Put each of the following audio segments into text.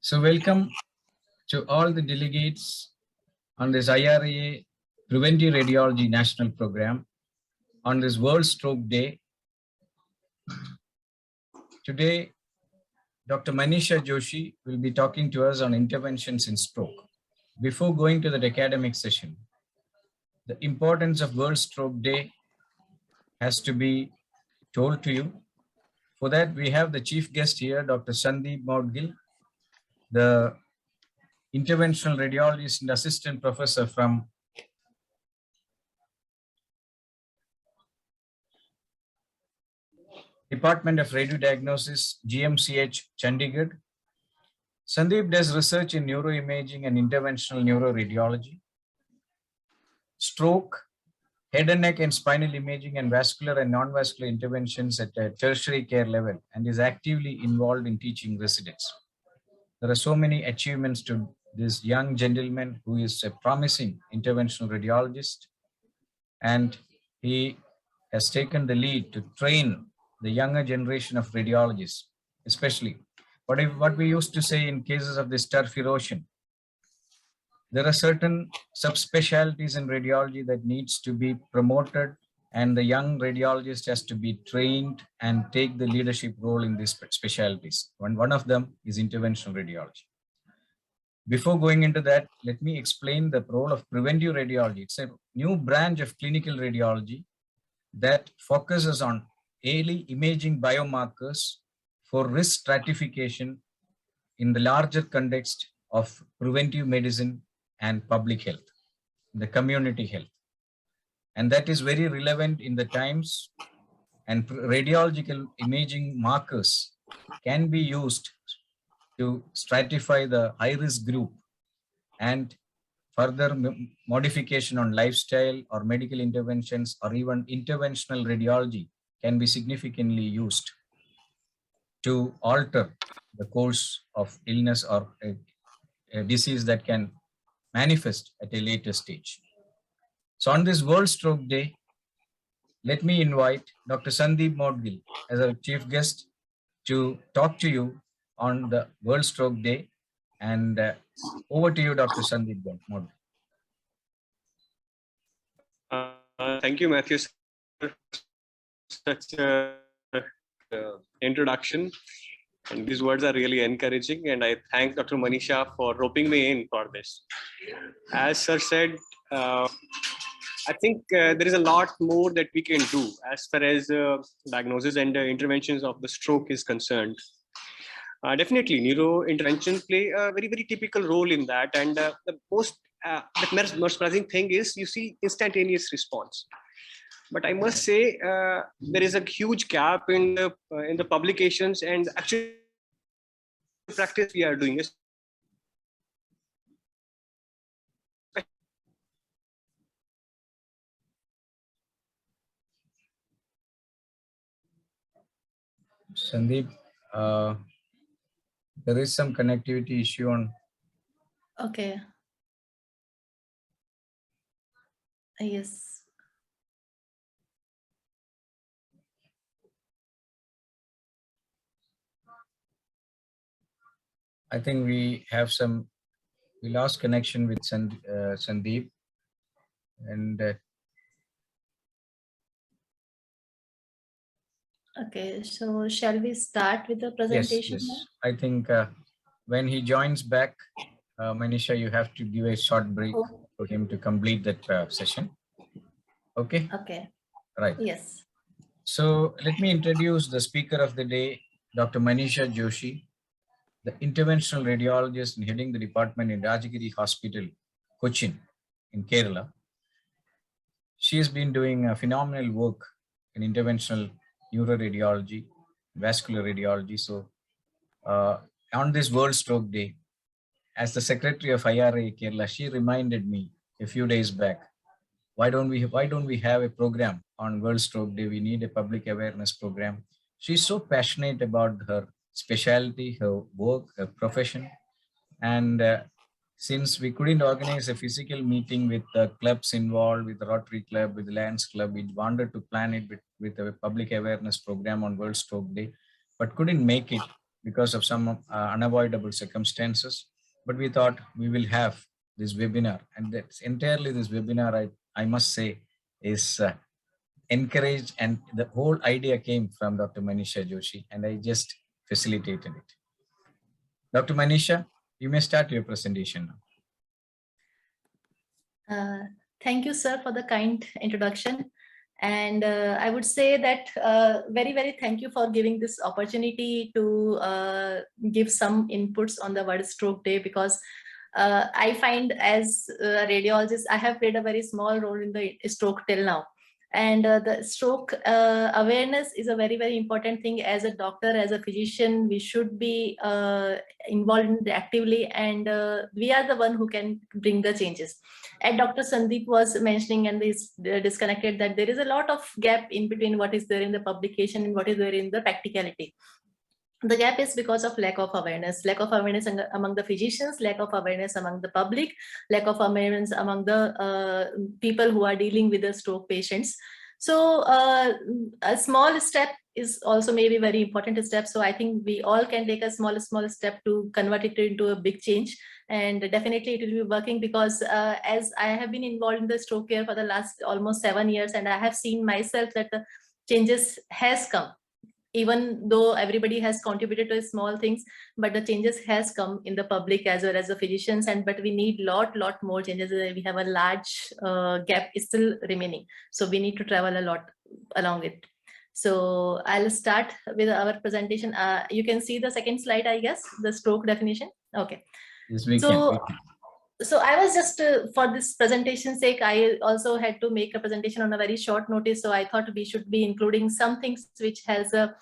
So welcome to all the delegates on this IRIA Preventive Radiology National Program on this World Stroke Day. Today, Dr. Manisha Joshi will be talking to us on interventions in stroke. Before going to the academic session, the importance of World Stroke Day has to be told to you. For that, we have the chief guest here, Dr. Sandeep Maudgil, the interventional radiologist and assistant professor from Department of Radiodiagnosis, GMCH, Chandigarh. Sandeep does research in neuroimaging and interventional neuroradiology, stroke, head and neck and spinal imaging, and vascular and non-vascular interventions at a tertiary care level, and is actively involved in teaching residents. There are so many achievements to this young gentleman who is a promising interventional radiologist, and he has taken the lead to train the younger generation of radiologists, especially what we used to say in cases of this turf erosion. There are certain subspecialties in radiology that needs to be promoted, and the young radiologist has to be trained and take the leadership role in these specialties. One of them is interventional radiology. Before going into that, let me explain the role of preventive radiology. It's a new branch of clinical radiology that focuses on early imaging biomarkers for risk stratification in the larger context of preventive medicine and public health, the community health. And that is very relevant in the times, and radiological imaging markers can be used to stratify the high-risk group, and further modification on lifestyle or medical interventions or even interventional radiology can be significantly used to alter the course of illness or a disease that can manifest at a later stage. So on this World Stroke Day, let me invite Dr. Sandeep Maudgil as our chief guest to talk to you on the World Stroke Day. And over to you, Dr. Sandeep Maudgil. Thank you, Matthew, for such an introduction. And these words are really encouraging, and I thank Dr. Manisha for roping me in for this. As sir said, I think there is a lot more that we can do as far as diagnosis and interventions of the stroke is concerned. Definitely, neuro intervention play a very, very typical role in that. And the most surprising thing is you see instantaneous response. But I must say there is a huge gap in the publications and actual practice we are doing. Sandeep, there is some connectivity issue on. Okay. Yes. I think we lost connection with Sandeep, and Okay, so shall we start with the presentation? Yes. I think when he joins back, Manisha, you have to give a short break for him to complete that session. Okay? Okay. Right. Yes. So let me introduce the speaker of the day, Dr. Manisha Joshi, the interventional radiologist and heading the department in Rajagiri Hospital, Cochin, in Kerala. She has been doing phenomenal work in interventional neuroradiology, vascular radiology. So on this World Stroke Day, as the secretary of IRIA Kerala, she reminded me a few days back, why don't we have a program on World Stroke Day? We need a public awareness program. She's so passionate about her specialty, her work, her profession. And since we couldn't organize a physical meeting with the clubs involved, with the Rotary Club, with the Lions Club, we wanted to plan it with a public awareness program on World Stroke Day, but couldn't make it. because of some unavoidable circumstances. But we thought we will have this webinar, and that's entirely this webinar, I must say, is encouraged, and the whole idea came from Dr. Manisha Joshi, and I just facilitated it. Dr. Manisha, you may start your presentation now. Thank you, sir, for the kind introduction. And I would say that very, very thank you for giving this opportunity to give some inputs on the World Stroke Day, because I find as a radiologist, I have played a very small role in the stroke till now. And the stroke awareness is a very, very important thing. As a doctor, as a physician, we should be involved in it actively, and we are the one who can bring the changes. And Dr. Sandeep was mentioning, and is disconnected, that there is a lot of gap in between what is there in the publication and what is there in the practicality. The gap is because of lack of awareness among the physicians, lack of awareness among the public, lack of awareness among the people who are dealing with the stroke patients. So a small step is also maybe very important step. So I think we all can take a small step to convert it into a big change. And definitely it will be working, because as I have been involved in the stroke care for the last almost 7 years, and I have seen myself that the changes has come. Even though everybody has contributed to small things, but the changes has come in the public as well as the physicians, and but we need lot more changes. We have a large gap is still remaining, so we need to travel a lot along it. So I'll start with our presentation. You can see the second slide, I guess, the stroke definition. Okay. Yes, we So can. So I was just for this presentation sake, I also had to make a presentation on a very short notice. So I thought we should be including some things which has a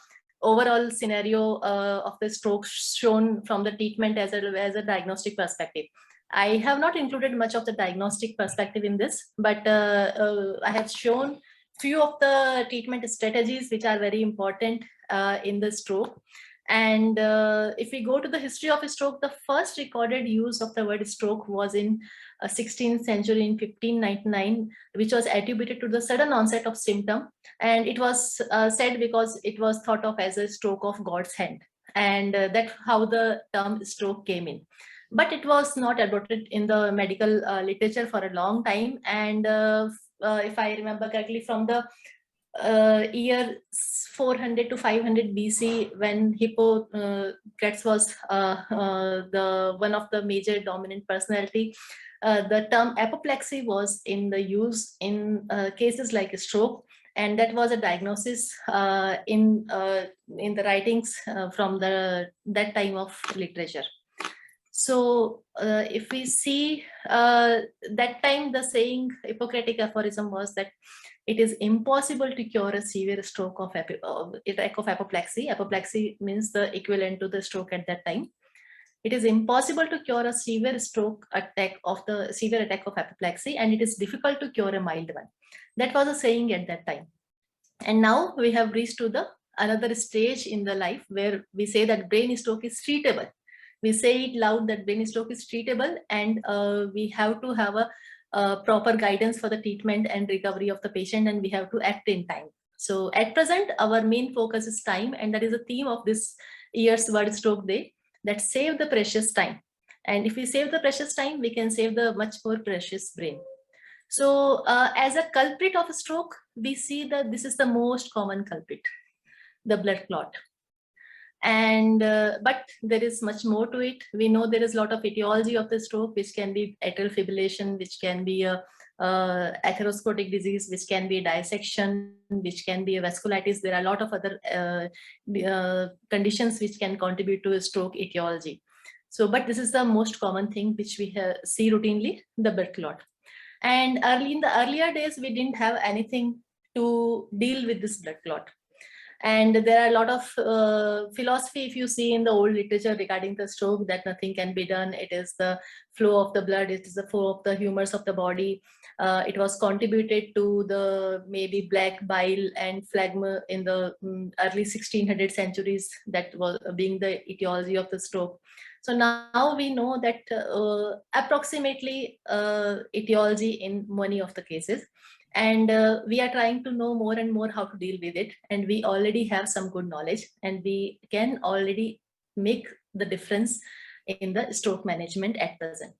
overall scenario of the stroke shown from the treatment as a diagnostic perspective. I have not included much of the diagnostic perspective in this, but I have shown few of the treatment strategies which are very important in the stroke. And if we go to the history of a stroke, the first recorded use of the word stroke was in 16th century in 1599, which was attributed to the sudden onset of symptom. And it was said because it was thought of as a stroke of God's hand. And that's how the term stroke came in. But it was not adopted in the medical literature for a long time. And if I remember correctly, from the year 400 to 500 BC, when Hippocrates was the one of the major dominant personality, the term apoplexy was in the use in cases like a stroke, and that was a diagnosis in the writings from that time of literature. So if we see that time, the saying Hippocratic aphorism was that it is impossible to cure a severe stroke of apoplexy. Apoplexy means the equivalent to the stroke at that time. It is impossible to cure a severe attack of apoplexy, and it is difficult to cure a mild one. That was a saying at that time. And now we have reached to the another stage in the life where we say that brain stroke is treatable. We say it loud that brain stroke is treatable, and we have to have a proper guidance for the treatment and recovery of the patient, and we have to act in time. So at present, our main focus is time, and that is the theme of this year's World Stroke Day, that save the precious time. And if we save the precious time, we can save the much more precious brain. So as a culprit of a stroke, we see that this is the most common culprit, the blood clot. And but there is much more to it. We know there is a lot of etiology of the stroke, which can be atrial fibrillation, which can be a atherosclerotic disease, which can be a dissection, which can be a vasculitis. There are a lot of other conditions which can contribute to a stroke etiology. So, but this is the most common thing which we see routinely, the blood clot. And in the earlier days, we didn't have anything to deal with this blood clot. And there are a lot of philosophy, if you see in the old literature regarding the stroke, that nothing can be done. It is the flow of the blood, it is the flow of the humors of the body. It was contributed to the maybe black bile and phlegm in the early 1600 centuries, that was being the etiology of the stroke. So now we know that approximately etiology in many of the cases. And we are trying to know more and more how to deal with it. And we already have some good knowledge, and we can already make the difference in the stroke management at present.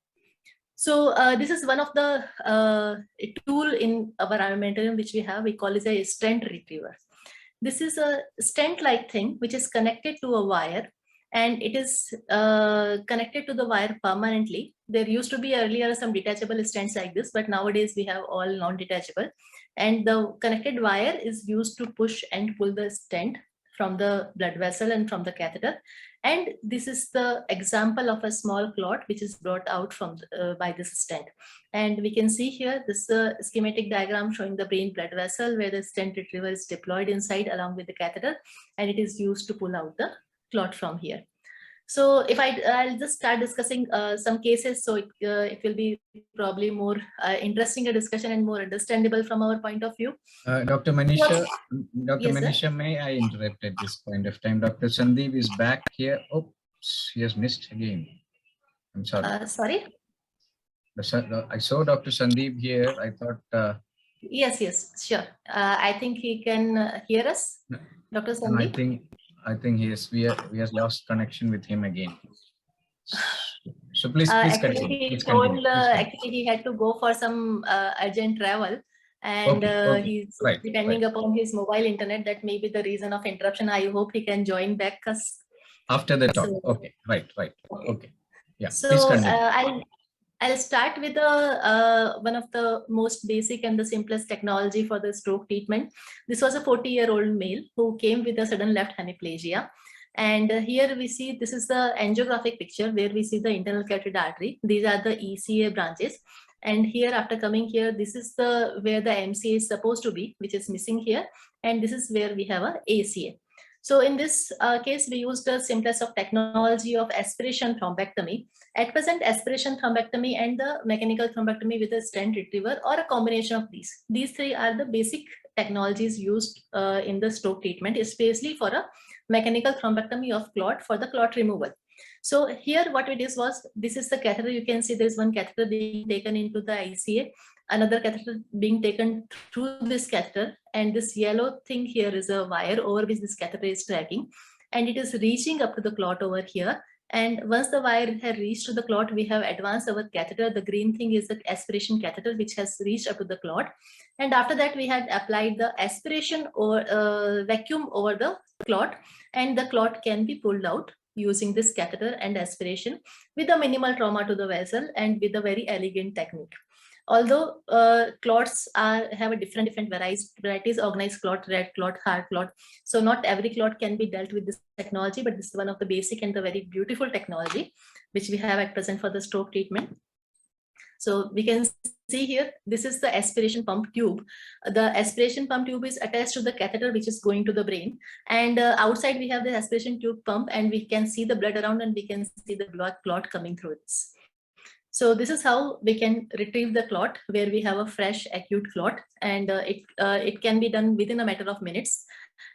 So this is one of the tool in our armamentarium which we have. We call it a stent retriever. This is a stent-like thing which is connected to a wire, and it is connected to the wire permanently. There used to be earlier some detachable stents like this, but nowadays we have all non-detachable. And the connected wire is used to push and pull the stent from the blood vessel and from the catheter. And this is the example of a small clot which is brought out from by this stent. And we can see here this schematic diagram showing the brain blood vessel where the stent retriever is deployed inside along with the catheter, and it is used to pull out the clot from here. So if I'll just start discussing some cases, so it will be probably more interesting a discussion and more understandable from our point of view. Dr. Manisha, Dr. Yes, Manisha, may I interrupt at this point of time? Dr. Sandeep is back here. Oops, he has missed again. I'm sorry. Sorry? I saw Dr. Sandeep here. I thought. Yes, sure. I think he can hear us, Dr. Sandeep. I think we has lost connection with him again. So please continue. Actually, he had to go for some urgent travel, and he's depending upon his mobile internet. That may be the reason of interruption. I hope he can join back us after the talk. Okay, right. Okay. Yeah. So please continue. I'll start with one of the most basic and the simplest technology for the stroke treatment. This was a 40-year-old male who came with a sudden left hemiplegia. And here we see, this is the angiographic picture where we see the internal carotid artery. These are the ECA branches. And here, after coming here, this is where the MCA is supposed to be, which is missing here. And this is where we have a ACA. So in this case, we used the simplest of technology of aspiration thrombectomy. At present, aspiration thrombectomy and the mechanical thrombectomy with a stent retriever, or a combination of these. These three are the basic technologies used in the stroke treatment, especially for a mechanical thrombectomy of clot for the clot removal. So here what we did was, this is the catheter. You can see there is one catheter being taken into the ICA, another catheter being taken through this catheter, and this yellow thing here is a wire over which this catheter is tracking, and it is reaching up to the clot over here. And once the wire has reached to the clot, we have advanced our catheter. The green thing is the aspiration catheter, which has reached up to the clot. And after that, we had applied the aspiration or vacuum over the clot, and the clot can be pulled out using this catheter and aspiration with a minimal trauma to the vessel and with a very elegant technique. Although clots have a different varieties, organized clot, red clot, hard clot. So not every clot can be dealt with this technology, but this is one of the basic and the very beautiful technology which we have at present for the stroke treatment. So we can see here, this is the aspiration pump tube. The aspiration pump tube is attached to the catheter which is going to the brain. And outside we have the aspiration tube pump, and we can see the blood around, and we can see the blood clot coming through this. So this is how we can retrieve the clot where we have a fresh acute clot, and it can be done within a matter of minutes,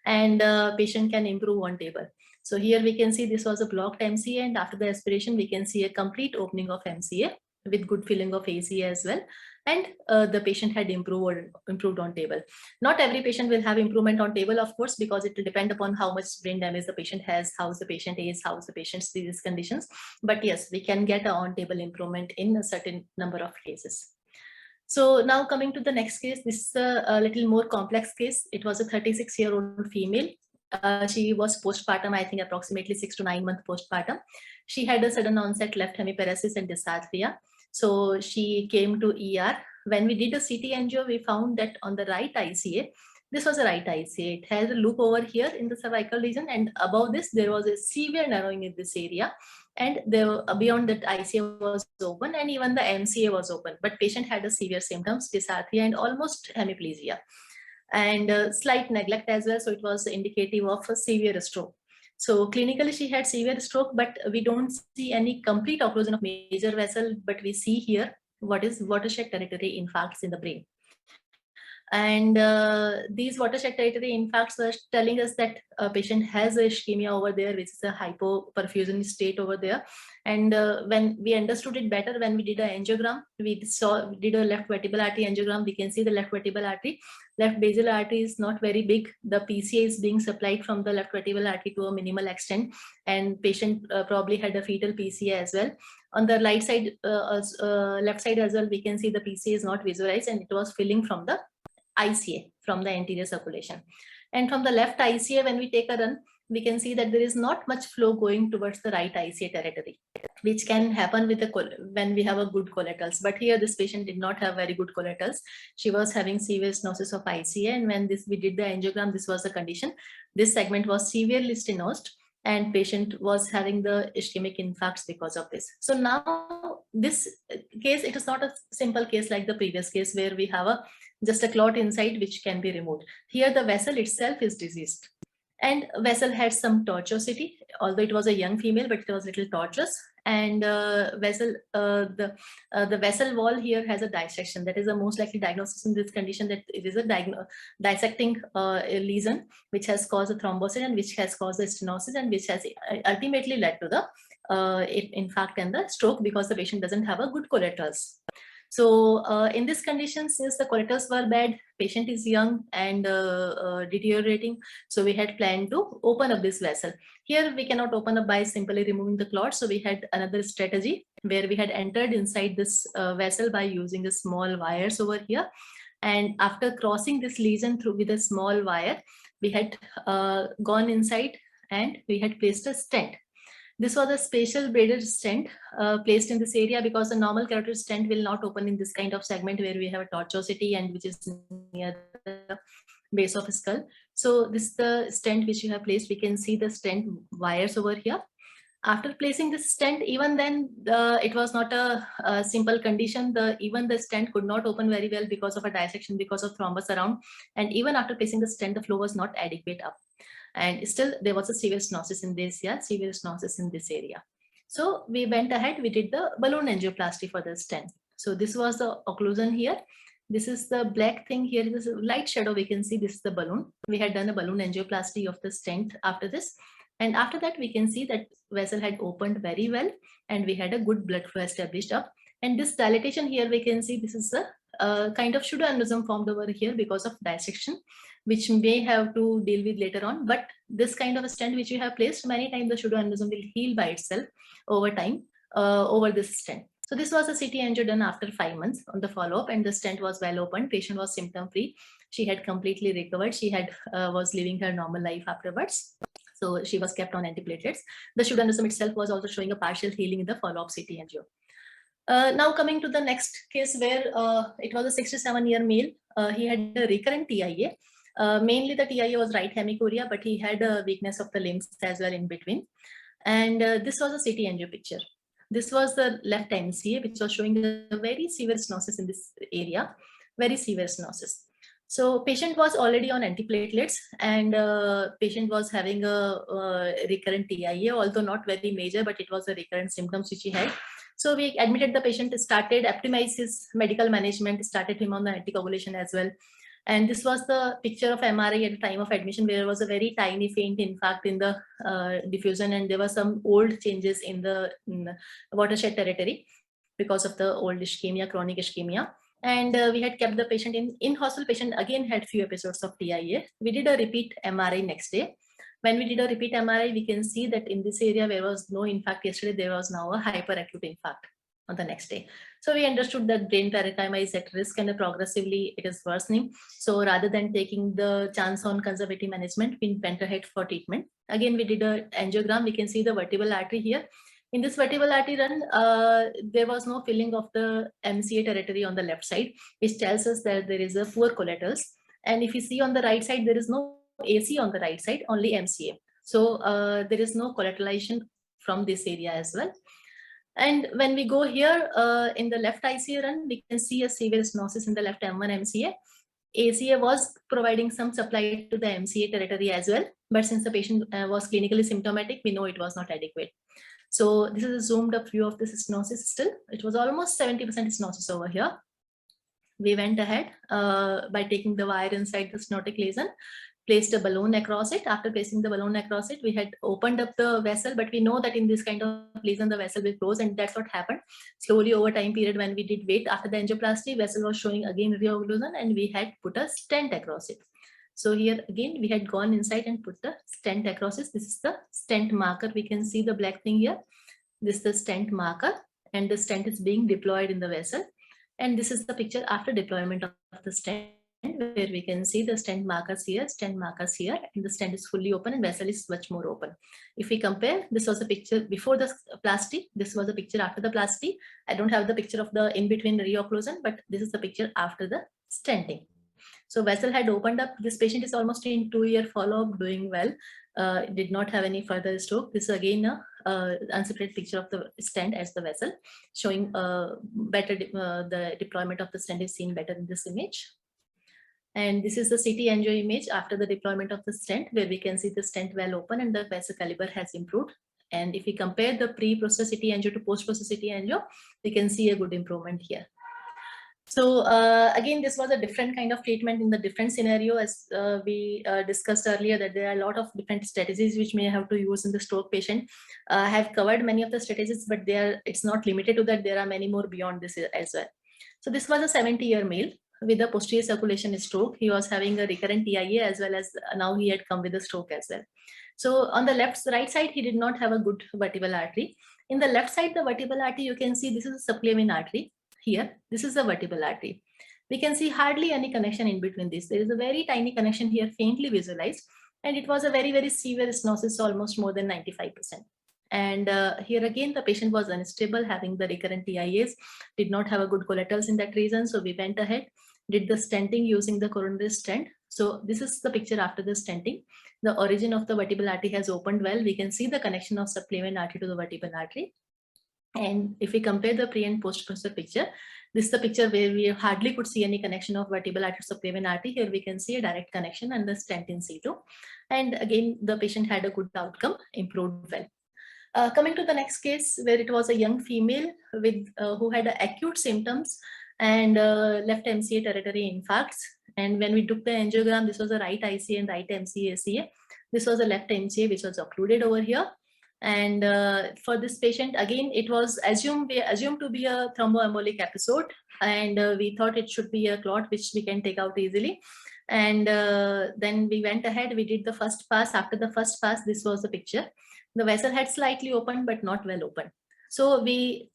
and patient can improve on table. So here we can see this was a blocked MCA, and after the aspiration we can see a complete opening of MCA with good filling of ACA as well, and the patient had improved on table. Not every patient will have improvement on table, of course, because it will depend upon how much brain damage the patient has, how's the patient is, how's the patient's disease conditions. But yes, we can get an on-table improvement in a certain number of cases. So now coming to the next case, this is a little more complex case. It was a 36-year-old female. She was postpartum, I think approximately 6 to 9 months postpartum. She had a sudden onset left hemiparesis and dysarthria. So she came to ER. When we did a CT angio, we found that on the right ICA, this was a right ICA. It has a loop over here in the cervical region, and above this, there was a severe narrowing in this area. And there, beyond that, ICA was open, and even the MCA was open. But patient had a severe symptoms, dysarthria and almost hemiplegia, and slight neglect as well. So it was indicative of a severe stroke. So clinically, she had severe stroke, but we don't see any complete occlusion of major vessel, but we see here what is watershed territory infarcts in the brain. And these watershed territory infarcts were telling us that a patient has a ischemia over there, which is a hypoperfusion state over there. And when we understood it better, when we did an angiogram, we did a left vertebral artery angiogram. We can see the left vertebral artery, left basal artery is not very big. The PCA is being supplied from the left vertebral artery to a minimal extent, and patient probably had a fetal PCA as well. On the right side, left side as well, we can see the PCA is not visualized, and it was filling from the ICA, from the anterior circulation. And from the left ICA, when we take a run, we can see that there is not much flow going towards the right ICA territory, which can happen with when we have a good collaterals. But here this patient did not have very good collaterals. She was having severe stenosis of ICA, and when we did the angiogram, this was the condition. This segment was severely stenosed, and patient was having the ischemic infarcts because of this. So now this case, it is not a simple case like the previous case where we have just a clot inside which can be removed. Here the vessel itself is diseased, and vessel had some tortuosity, although it was a young female, but it was a little tortuous. And the vessel wall here has a dissection. That is the most likely diagnosis in this condition, that it is a dissecting lesion which has caused a thrombosis and which has caused the stenosis, and which has ultimately led to the infarct and the stroke, because the patient doesn't have a good collaterals. So in this condition, since the collaterals were bad, patient is young and deteriorating, so we had planned to open up this vessel. Here we cannot open up by simply removing the clot, so we had another strategy where we had entered inside this vessel by using the small wires over here. And after crossing this lesion through with a small wire, we had gone inside and we had placed a stent. This was a special braided stent placed in this area, because the normal carotid stent will not open in this kind of segment where we have a tortuosity and which is near the base of the skull. So this is the stent which you have placed. We can see the stent wires over here. After placing this stent, even then it was not a simple condition. Even the stent could not open very well because of a dissection, because of thrombus around. And even after placing the stent, the flow was not adequate up. And still there was a severe stenosis in this, severe stenosis in this area. So we went ahead, we did the balloon angioplasty for the stent. So this was the occlusion here. This is the black thing here, this is light shadow, we can see this is the balloon. We had done a balloon angioplasty of the stent after this. And after that, we can see that vessel had opened very well, and we had a good blood flow established up. And this dilatation here, we can see this is a kind of pseudoaneurysm formed over here because of dissection, which may have to deal with later on. But this kind of a stent which you have placed, many times the pseudoaneurysm will heal by itself over time over this stent. So this was a CT angio done after 5 months on the follow-up, and the stent was well opened. Patient was symptom-free. She had completely recovered. She had was living her normal life afterwards. So she was kept on antiplatelets. The pseudoaneurysm itself was also showing a partial healing in the follow-up CT angio. Now coming to the next case where it was a 67-year male. He had a recurrent TIA. Mainly the TIA was right hemicoria, but he had a weakness of the limbs as well in between. And this was a CT angio picture. This was the left MCA, which was showing a very severe stenosis in this area, very severe stenosis. So patient was already on antiplatelets, and patient was having a recurrent TIA, although not very major, but it was a recurrent symptoms which he had. So we admitted the patient, started optimized his medical management, started him on the anticoagulation as well. And this was the picture of MRI at the time of admission, where there was a very tiny faint infarct in the diffusion, and there were some old changes in the watershed territory because of the old ischemia, chronic ischemia. And we had kept the patient in hospital. Patient again had few episodes of TIA. We did a repeat MRI next day. When we did a repeat MRI, we can see that in this area where was no infarct yesterday, there was now a hyperacute infarct on the next day. So we understood that brain parenchyma is at risk and progressively it is worsening. So rather than taking the chance on conservative management, we went ahead for treatment. Again, we did an angiogram. We can see the vertebral artery here. In this vertebral artery run, there was no filling of the MCA territory on the left side, which tells us that there is a poor collaterals. And if you see on the right side, there is no AC on the right side, only MCA. So there is no collateralization from this area as well. And when we go here in the left ICA run, we can see a severe stenosis in the left M1 MCA. ACA was providing some supply to the MCA territory as well, but since the patient was clinically symptomatic, we know it was not adequate. So this is a zoomed up view of this stenosis still. It was almost 70% stenosis over here. we went ahead by taking the wire inside the stenotic lesion, placed a balloon across it. After placing the balloon across it, we had opened up the vessel, but we know that in this kind of lesion, the vessel will close, and that's what happened. Slowly over time period, when we did wait after the angioplasty, vessel was showing again reocclusion, and we had put a stent across it. So here again, we had gone inside and put the stent across it. This is the stent marker. We can see the black thing here. This is the stent marker, and the stent is being deployed in the vessel. And this is the picture after deployment of the stent, where we can see the stent markers here, and the stent is fully open and vessel is much more open. If we compare, this was a picture before the plasty, this was a picture after the plasty. I don't have the picture of the in-between reocclusion, but this is the picture after the stenting. So vessel had opened up. This patient is almost in 2-year follow-up, doing well. Did not have any further stroke. This is again a unseparated picture of the stent as the vessel, showing better the deployment of the stent is seen better in this image. And this is the CT angio image after the deployment of the stent, where we can see the stent well open and the vessel caliber has improved. And if we compare the pre-process CT angio to post-process CT angio, we can see a good improvement here. So again, this was a different kind of treatment in the different scenario, as we discussed earlier, that there are a lot of different strategies which may have to use in the stroke patient. I have covered many of the strategies, but it's not limited to that. There are many more beyond this as well. So this was a 70-year male with a posterior circulation stroke. He was having a recurrent TIA, as well as now he had come with a stroke as well. So on the right side, he did not have a good vertebral artery. In the left side, the vertebral artery, you can see this is a subclavian artery. Here, this is the vertebral artery. We can see hardly any connection in between this. There is a very tiny connection here, faintly visualized, and it was a very, very severe stenosis, almost more than 95%. And here again, the patient was unstable, having the recurrent TIAs, did not have a good collaterals in that region. So we went ahead, did the stenting using the coronary stent. So this is the picture after the stenting. The origin of the vertebral artery has opened well. We can see the connection of subclavian artery to the vertebral artery. And if we compare the pre and post-procedure picture, this is the picture where we hardly could see any connection of vertebral artery to subclavian artery. Here we can see a direct connection and the stent in situ. And again, the patient had a good outcome, improved well. Coming to the next case, where it was a young female with who had acute symptoms and left MCA territory infarcts. And when we took the angiogram, this was a right ICA and right MCA. This was a left MCA, which was occluded over here. And for this patient, again, it was assumed to be a thromboembolic episode, and we thought it should be a clot which we can take out easily. And then we went ahead, we did the first pass. After the first pass, this was the picture. The vessel had slightly opened, but not well open. So we,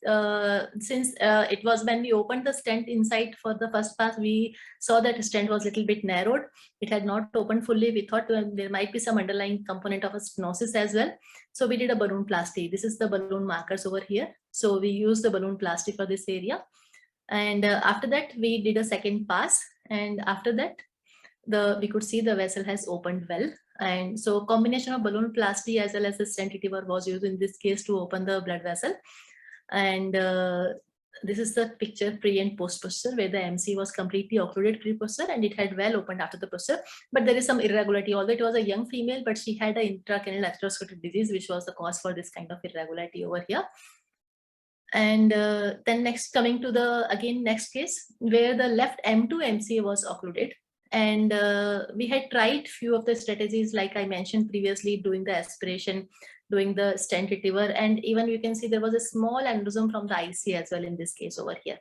since it was when we opened the stent inside for the first pass, we saw that the stent was a little bit narrowed. It had not opened fully. We thought there might be some underlying component of a stenosis as well. So we did a balloon plasty. This is the balloon markers over here. So we used the balloon plasty for this area. And after that, we did a second pass. And after that, we could see the vessel has opened well. And so combination of balloon plasty as well as the stent retriever was used in this case to open the blood vessel. And this is the picture pre and post procedure, where the MC was completely occluded pre-procedure and it had well opened after the procedure. But there is some irregularity, although it was a young female, but she had an intracranial atherosclerotic disease, which was the cause for this kind of irregularity over here. And then next, coming to the next case, where the left M2 MCA was occluded. And we had tried few of the strategies, like I mentioned previously, doing the aspiration, doing the stent retriever, and even you can see there was a small aneurysm from the IC as well in this case over here.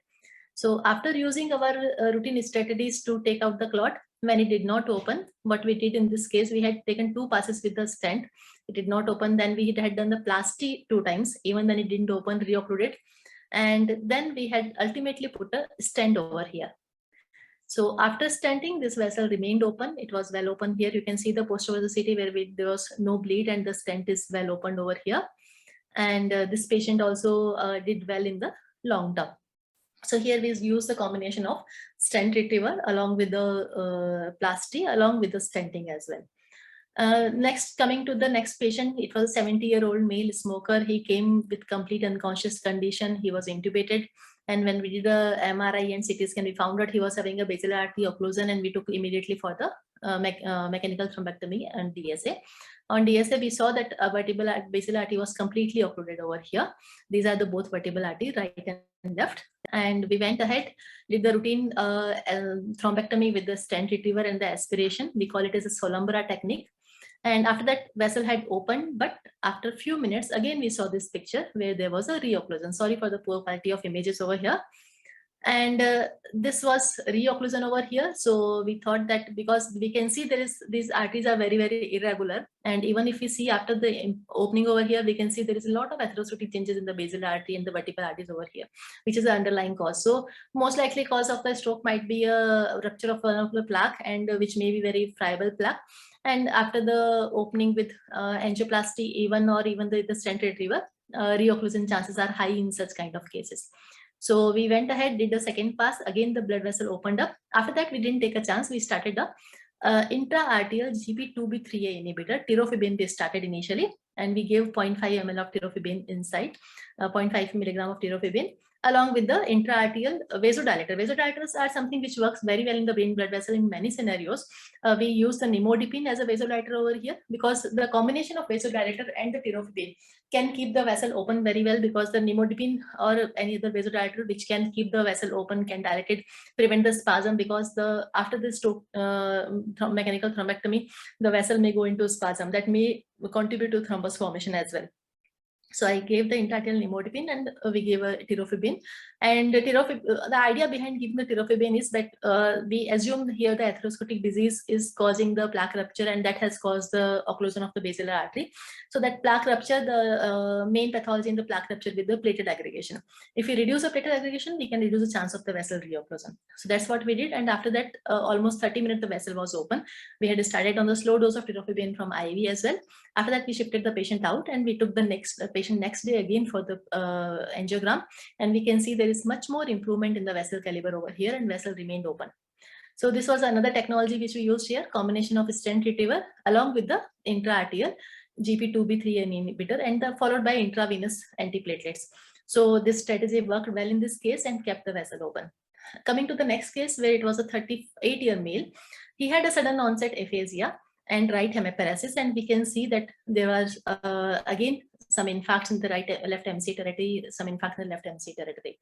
So after using our routine strategies to take out the clot, when it did not open, what we did in this case, we had taken 2 passes with the stent. It did not open. Then we had done the plasty 2 times. Even then it didn't open, reoccluded. And then we had ultimately put a stent over here. So after stenting, this vessel remained open. It was well open here. You can see the posterior CT where there was no bleed and the stent is well opened over here. And this patient also did well in the long term. So here we use the combination of stent retriever along with the plasty, along with the stenting as well. Next, coming to the next patient, it was a 70-year-old male smoker. He came with complete unconscious condition. He was intubated. And when we did the MRI and CT scan, we found out he was having a basilar artery occlusion, and we took immediately for the mechanical thrombectomy and DSA. On DSA, we saw that a basal artery was completely occluded over here. These are the both vertebral artery, right and left. And we went ahead, did the routine thrombectomy with the stent retriever and the aspiration. We call it as a Solumbra technique. And after that, vessel had opened, but after a few minutes, again, we saw this picture where there was a reocclusion. Sorry for the poor quality of images over here. And this was reocclusion over here. So we thought that because we can see these arteries are very, very irregular. And even if we see after the opening over here, we can see there is a lot of atherosclerotic changes in the basal artery and the vertebral arteries over here, which is the underlying cause. So most likely cause of the stroke might be a rupture of one of the plaque, and which may be very friable plaque. And after the opening with angioplasty, even the stent retriever, reocclusion chances are high in such kind of cases. So we went ahead, did the second pass. Again, the blood vessel opened up. After that, we didn't take a chance. We started the intra-arterial GP2B3A inhibitor. Tirofibin we started initially, and we gave 0.5 ml of tirofibin inside, 0.5 milligram of tirofibin, along with the intra-arterial vasodilator. Vasodilators are something which works very well in the brain blood vessel in many scenarios. We use the nimodipine as a vasodilator over here because the combination of vasodilator and the tirofibin can keep the vessel open very well, because the nimodipine or any other vasodilator which can keep the vessel open can dilate it, prevent the spasm, because after the stroke mechanical thrombectomy, the vessel may go into spasm that may contribute to thrombus formation as well. So I gave the intra-arterial nimodipine, and we gave a tirofibin. And the idea behind giving the tirofibin is that we assume here the atherosclerotic disease is causing the plaque rupture, and that has caused the occlusion of the basilar artery. So that plaque rupture, the main pathology in the plaque rupture with the platelet aggregation. If we reduce the platelet aggregation, we can reduce the chance of the vessel reocclusion. So that's what we did. And after that, almost 30 minutes, the vessel was open. We had started on the slow dose of tirofibin from IV as well. After that, we shifted the patient out, and we took the patient next day again for the angiogram, and we can see there is much more improvement in the vessel caliber over here, and vessel remained open. So this was another technology which we used here, combination of stent retriever along with the intra-arterial GP2B3 inhibitor, and followed by intravenous antiplatelets. So this strategy worked well in this case and kept the vessel open. Coming to the next case, where it was a 38-year male. He had a sudden onset aphasia and right hemiparesis, and we can see that there was again some infarcts in the left MC territory, some infarcts in the left MC territory.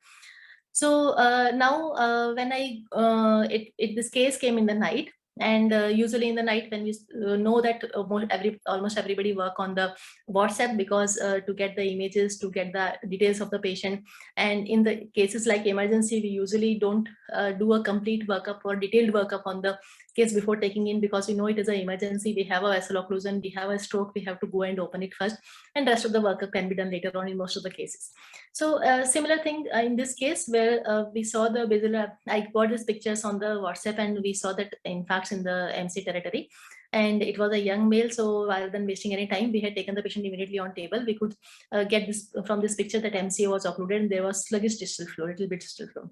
So now when this case came in the night, and usually in the night when we know that almost everybody work on the WhatsApp, because to get the images, to get the details of the patient. And in the cases like emergency, we usually don't do a complete workup or detailed workup on the case before taking in, because we know it is an emergency. We have a vessel occlusion, we have a stroke, we have to go and open it first, and rest of the workup can be done later on in most of the cases. So similar thing in this case, where we saw the basilar, I got these pictures on the WhatsApp, and we saw that infarcts in the MC territory, and it was a young male. So rather than wasting any time, we had taken the patient immediately on table. We could get this from this picture that MCA was occluded, and there was sluggish distal flow, little bit distal flow.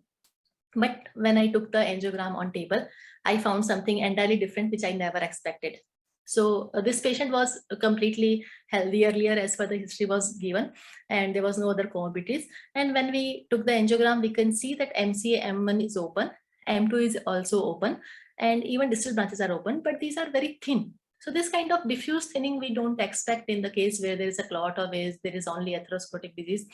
But when I took the angiogram on table, I found something entirely different, which I never expected. So this patient was completely healthy earlier as per the history was given, and there was no other comorbidities. And when we took the angiogram, we can see that MCA M1 is open, M2 is also open, and even distal branches are open, but these are very thin. So this kind of diffuse thinning we don't expect in the case where there is a clot or where there is only atherosclerotic disease.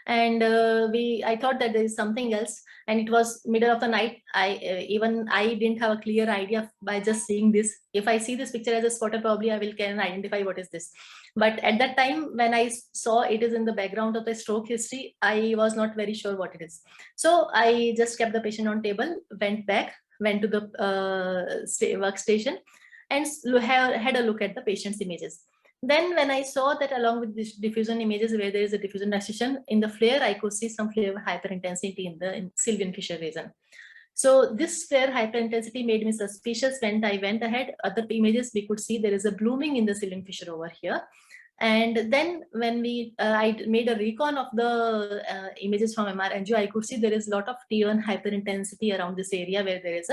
And I thought that there is something else, and it was middle of the night. I didn't have a clear idea by just seeing this. If I see this picture as a spotter, probably I can identify what is this. But at that time, when I saw it is in the background of the stroke history, I was not very sure what it is. So I just kept the patient on table, went back, went to the workstation, and had a look at the patient's images. Then when I saw that along with this diffusion images where there is a diffusion restriction in the flare, I could see some flare hyperintensity in the Sylvian fissure region. So this flare hyperintensity made me suspicious. When I went ahead, other images, we could see there is a blooming in the Sylvian fissure over here. And then when I made a recon of the images from MR angio, I could see there is a lot of T1 hyperintensity around this area where there is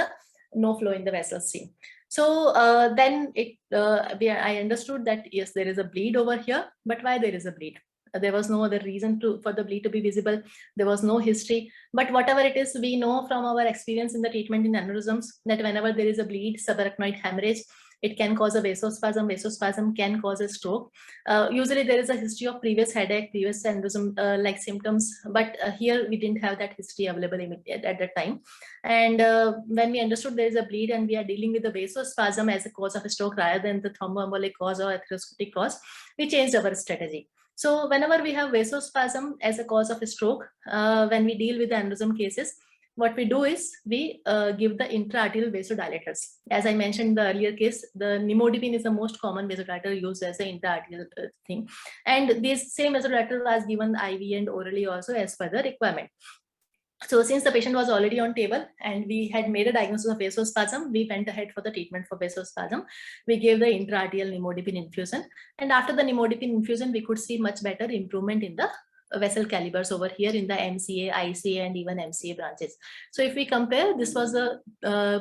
no flow in the vessel stream. So then I understood that yes, there is a bleed over here, but why there is a bleed? There was no other reason for the bleed to be visible. There was no history. But whatever it is, we know from our experience in the treatment in aneurysms that whenever there is a bleed, subarachnoid hemorrhage, it can cause a vasospasm. Vasospasm can cause a stroke. Usually there is a history of previous headache, previous aneurysm like symptoms, but here we didn't have that history available at that time. And when we understood there is a bleed and we are dealing with the vasospasm as a cause of a stroke rather than the thromboembolic cause or atherosclerotic cause, we changed our strategy. So whenever we have vasospasm as a cause of a stroke, when we deal with the aneurysm cases, what we do is we give the intra-arterial vasodilators. As I mentioned in the earlier case, the nimodipine is the most common vasodilator used as an intra-arterial thing. And this same vasodilator was given IV and orally also as per the requirement. So since the patient was already on table and we had made a diagnosis of vasospasm, we went ahead for the treatment for vasospasm. We gave the intra-arterial nimodipine infusion. And after the nimodipine infusion, we could see much better improvement in the vessel calibers over here in the MCA, ICA, and even MCA branches. So if we compare, this was a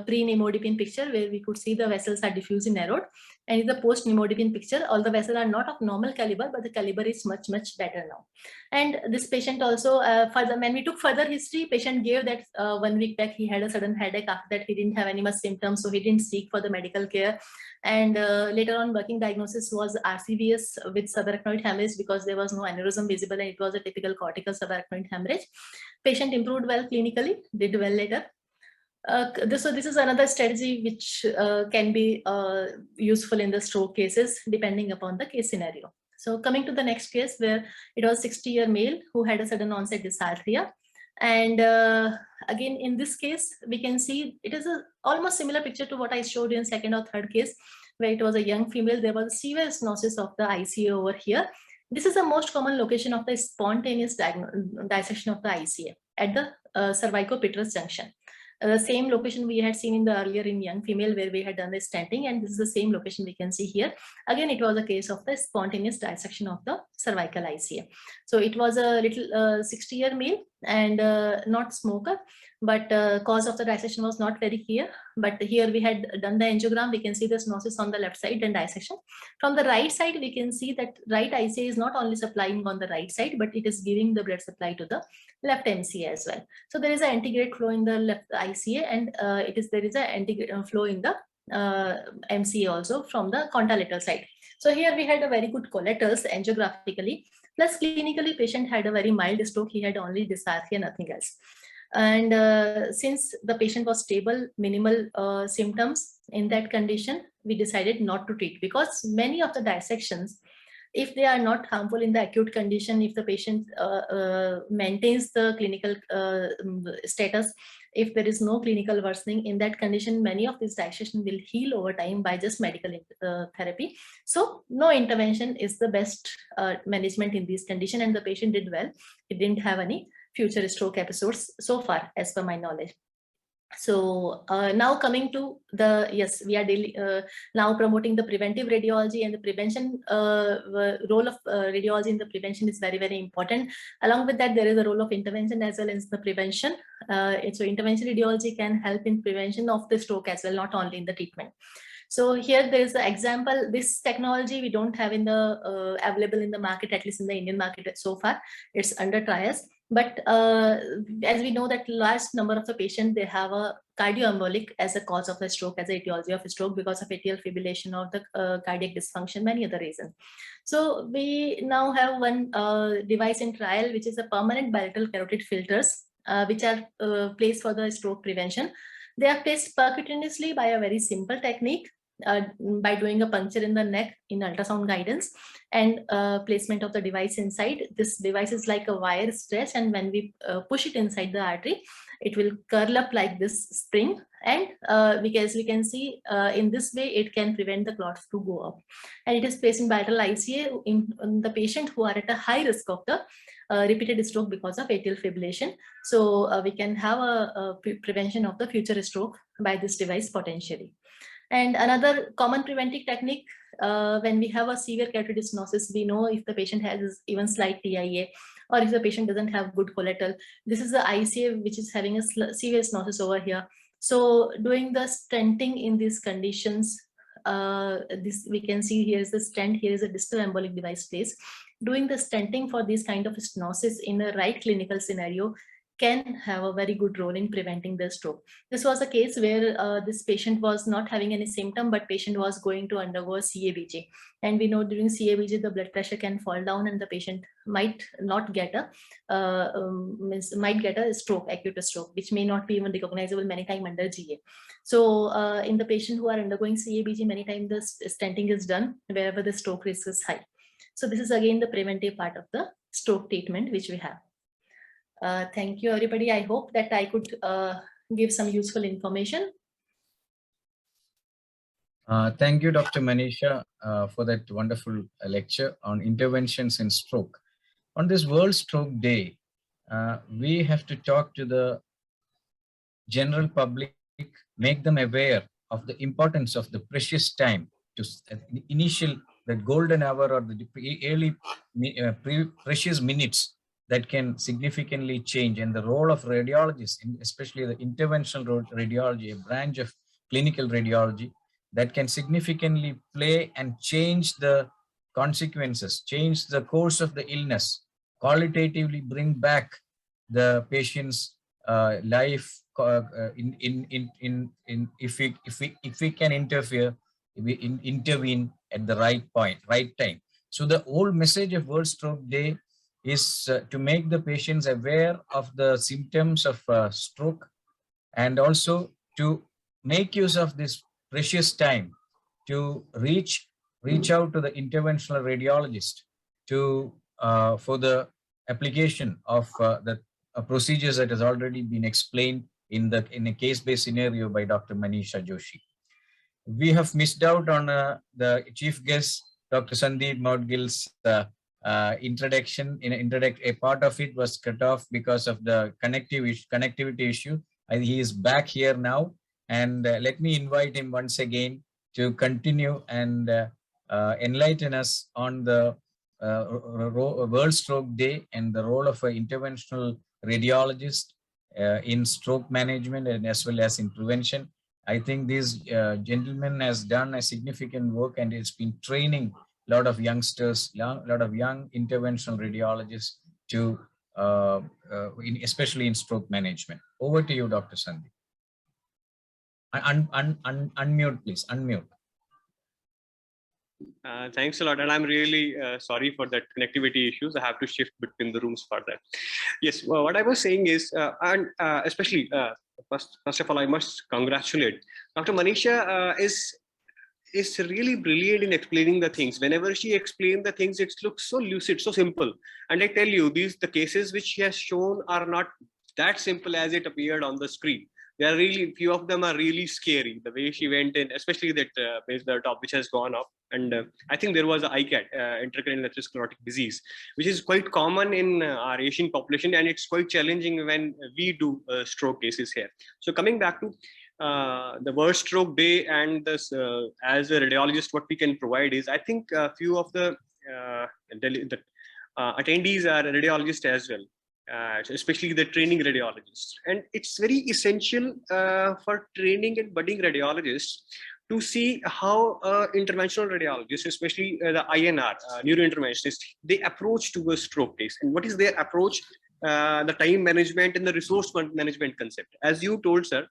pre-nimodipine picture where we could see the vessels are diffusely narrowed. And in the post-nimodipine picture, all the vessels are not of normal caliber, but the caliber is much, much better now. And this patient also, when we took further history, patient gave that 1 week back he had a sudden headache. After that, he didn't have any much symptoms, so he didn't seek for the medical care. And later on, working diagnosis was RCVS with subarachnoid hemorrhage because there was no aneurysm visible and it was a typical cortical subarachnoid hemorrhage. Patient improved well clinically, did well later. This is another strategy which can be useful in the stroke cases depending upon the case scenario. So coming to the next case where it was a 60-year male who had a sudden onset dysarthria. And again, in this case, we can see it is a almost similar picture to what I showed you in second or third case, where it was a young female. There was a severe stenosis of the ICA over here. This is the most common location of the spontaneous dissection of the ICA at the cervico-petrous junction. The same location we had seen in the earlier in young female where we had done the stenting, and this is the same location we can see here. Again, it was a case of the spontaneous dissection of the cervical ICA. So it was a little 60-year male and not smoker, but cause of the dissection was not very clear. But here we had done the angiogram. We can see the stenosis on the left side and dissection. From the right side, we can see that right ICA is not only supplying on the right side, but it is giving the blood supply to the left MCA as well. So there is an antegrade flow in the left ICA, and there is an antegrade flow in the MCA also from the contralateral side. So here we had a very good collaterals angiographically, plus clinically patient had a very mild stroke. He had only dysarthria, nothing else. And since the patient was stable, minimal symptoms in that condition, we decided not to treat, because many of the dissections, if they are not harmful in the acute condition, if the patient maintains the clinical status, if there is no clinical worsening in that condition, many of these dissections will heal over time by just medical therapy. So no intervention is the best management in this condition, and the patient did well. He didn't have any future stroke episodes so far, as per my knowledge. So now coming to the, yes, we are now promoting the preventive radiology, and the prevention role of radiology in the prevention is very, very important. Along with that, there is a role of intervention as well as the prevention. So intervention radiology can help in prevention of the stroke as well, not only in the treatment. So here there is an example. This technology we don't have in the available in the market, at least in the Indian market so far. It's under trials. But as we know that large number of the patients, they have a cardioembolic as a cause of a stroke, as a etiology of a stroke, because of atrial fibrillation or the cardiac dysfunction, many other reasons. So we now have one device in trial, which is a permanent bilateral carotid filters, which are placed for the stroke prevention. They are placed percutaneously by a very simple technique. By doing a puncture in the neck in ultrasound guidance and placement of the device inside. This device is like a wire stretch, and when we push it inside the artery, it will curl up like this spring, and because we can see in this way it can prevent the clots to go up. And it is placed in bilateral ICA in the patient who are at a high risk of the repeated stroke because of atrial fibrillation. So we can have a prevention of the future stroke by this device potentially. And another common preventive technique, when we have a severe carotid stenosis, we know if the patient has even slight TIA, or if the patient doesn't have good collateral. This is the ICA which is having a severe stenosis over here. So doing the stenting in these conditions this we can see here is the stent, here is a distal embolic device placed. Doing the stenting for this kind of stenosis in a right clinical scenario can have a very good role in preventing the stroke. This was a case where this patient was not having any symptom, but patient was going to undergo CABG. And we know during CABG, the blood pressure can fall down and the patient might not get a stroke, acute stroke, which may not be even recognizable many times under GA. So in the patient who are undergoing CABG, many times the stenting is done wherever the stroke risk is high. So this is again the preventive part of the stroke treatment which we have. Thank you, everybody. I hope that I could give some useful information. Thank you, Dr. Manisha, for that wonderful lecture on interventions in stroke. On this World Stroke Day, we have to talk to the general public, make them aware of the importance of the precious time to initial, the golden hour or the early precious minutes that can significantly change, and the role of radiologists, especially the interventional radiology, a branch of clinical radiology, that can significantly play and change the consequences, change the course of the illness, qualitatively bring back the patient's life if we can interfere, we intervene at the right point, right time. So the whole message of World Stroke Day is to make the patients aware of the symptoms of stroke, and also to make use of this precious time to reach out to the interventional radiologist to for the application of the procedures that has already been explained in a case-based scenario by Dr. Manisha Joshi. We have missed out on the chief guest, Dr. Sandeep Maudgil's introduction. A part of it was cut off because of the connectivity issue. He is back here now, and let me invite him once again to continue and enlighten us on the World Stroke Day and the role of an interventional radiologist in stroke management and as well as in prevention. I think this gentleman has done a significant work, and it's been training a lot of youngsters, a lot of young interventional radiologists to, especially in stroke management. Over to you, Dr. Sandeep. Unmute, please, unmute. Thanks a lot, and I'm really sorry for that connectivity issues. I have to shift between the rooms for that. Yes, well, what I was saying is, and especially first of all, I must congratulate Dr. Manisha. Is really brilliant in explaining the things. Whenever she explains the things, it looks so lucid, so simple. And I tell you, the cases which she has shown are not that simple as it appeared on the screen. They are really, few of them are really scary. The way she went in, especially that the top which has gone up. And I think there was ICAD, intracranial atherosclerotic disease, which is quite common in our Asian population, and it's quite challenging when we do stroke cases here. So coming back to the World Stroke Day, and this, as a radiologist, what we can provide is, I think a few of the attendees are radiologists as well, especially the training radiologists. And it's very essential for training and budding radiologists to see how interventional radiologists, especially the INR, neurointerventionists, they approach to a stroke case. And what is their approach? The time management and the resource management concept. As you told, sir,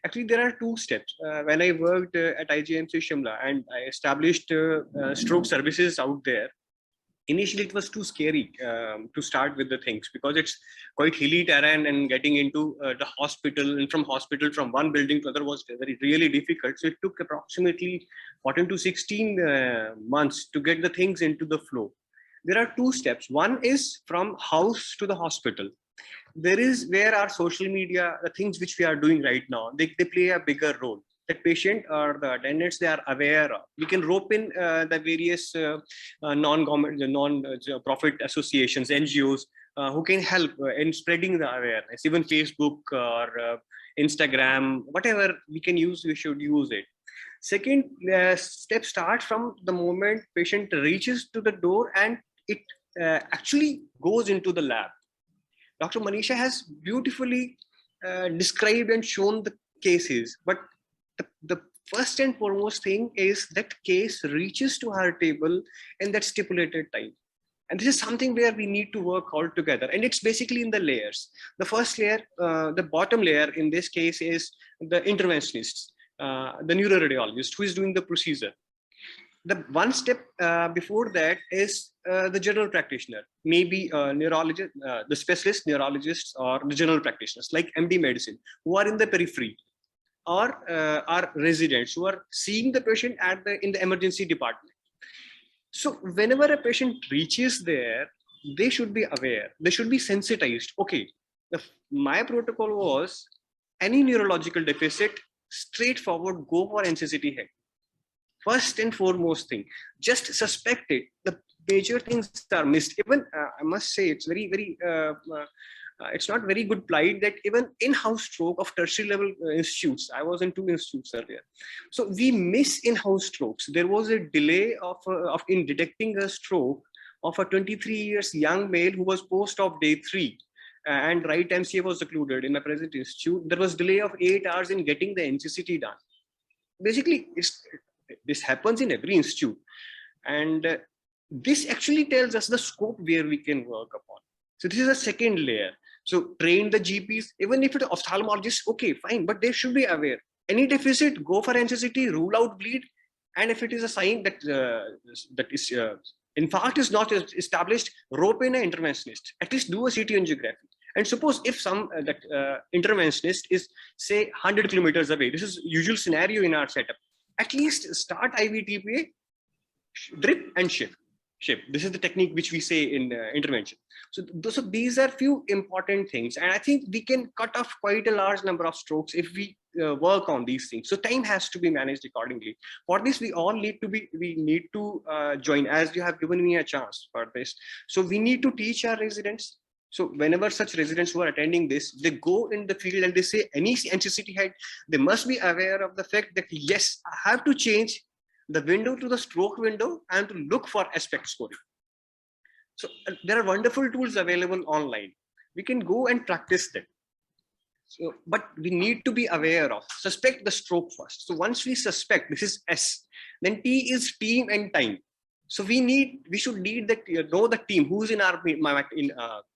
actually there are two steps. When I worked at IGMC Shimla and I established stroke services out there, initially it was too scary to start with the things, because it's quite hilly terrain, and getting into the hospital, and from one building to other was really difficult. So it took approximately 14 to 16 months to get the things into the flow. There are two steps. One is from house to the hospital. There is where our social media, the things which we are doing right now, they play a bigger role. The patient or the attendants, they are aware of. We can rope in the various non-government, non-profit associations, NGOs, who can help in spreading the awareness. Even Facebook or Instagram, whatever we can use, we should use it. Second step starts from the moment patient reaches to the door and it actually goes into the lab. Dr. Manisha has beautifully described and shown the cases, but the first and foremost thing is that case reaches to our table in that stipulated time. And this is something where we need to work all together. And it's basically in the layers. The first layer, the bottom layer in this case is the interventionist, the neuroradiologist who is doing the procedure. The one step before that is the general practitioner, maybe a neurologist, the specialist neurologists or the general practitioners like MD medicine who are in the periphery, or are residents who are seeing the patient in the emergency department. So whenever a patient reaches there, they should be aware, they should be sensitized. Okay, my protocol was any neurological deficit, straightforward, go for NCCT head. First and foremost thing, just suspect it. The major things are missed. Even I must say, it's it's not very good plight that even in-house stroke of tertiary level institutes, I was in 2 institutes earlier. So we miss in-house strokes. There was a delay in detecting a stroke of a 23 years young male who was post of day 3 and right MCA was occluded in my present institute. There was delay of 8 hours in getting the NCCT done. Basically, this happens in every institute. And this actually tells us the scope where we can work upon. So this is a second layer. So train the GPs, even if it's ophthalmologist, okay, fine, but they should be aware. Any deficit, go for NCCT, rule out bleed. And if it is a sign that that is, in fact, is not established, rope in an interventionist. At least do a CT angiography. And suppose if some interventionist is, say, 100 kilometers away, this is usual scenario in our setup. At least start IVTPA, drip and shift. This is the technique which we say in intervention. So these are few important things, and I think we can cut off quite a large number of strokes if we work on these things. So time has to be managed accordingly. For this, we need to join, as you have given me a chance for this. So we need to teach our residents. So whenever such residents who are attending this, they go in the field and they say any NCCT head, they must be aware of the fact that yes, I have to change the window to the stroke window and to look for aspect scoring. So there are wonderful tools available online. We can go and practice them. So, but we need to be aware of, suspect the stroke first. So once we suspect, this is S, then T is team and time. So we should need that, know the team who's in our,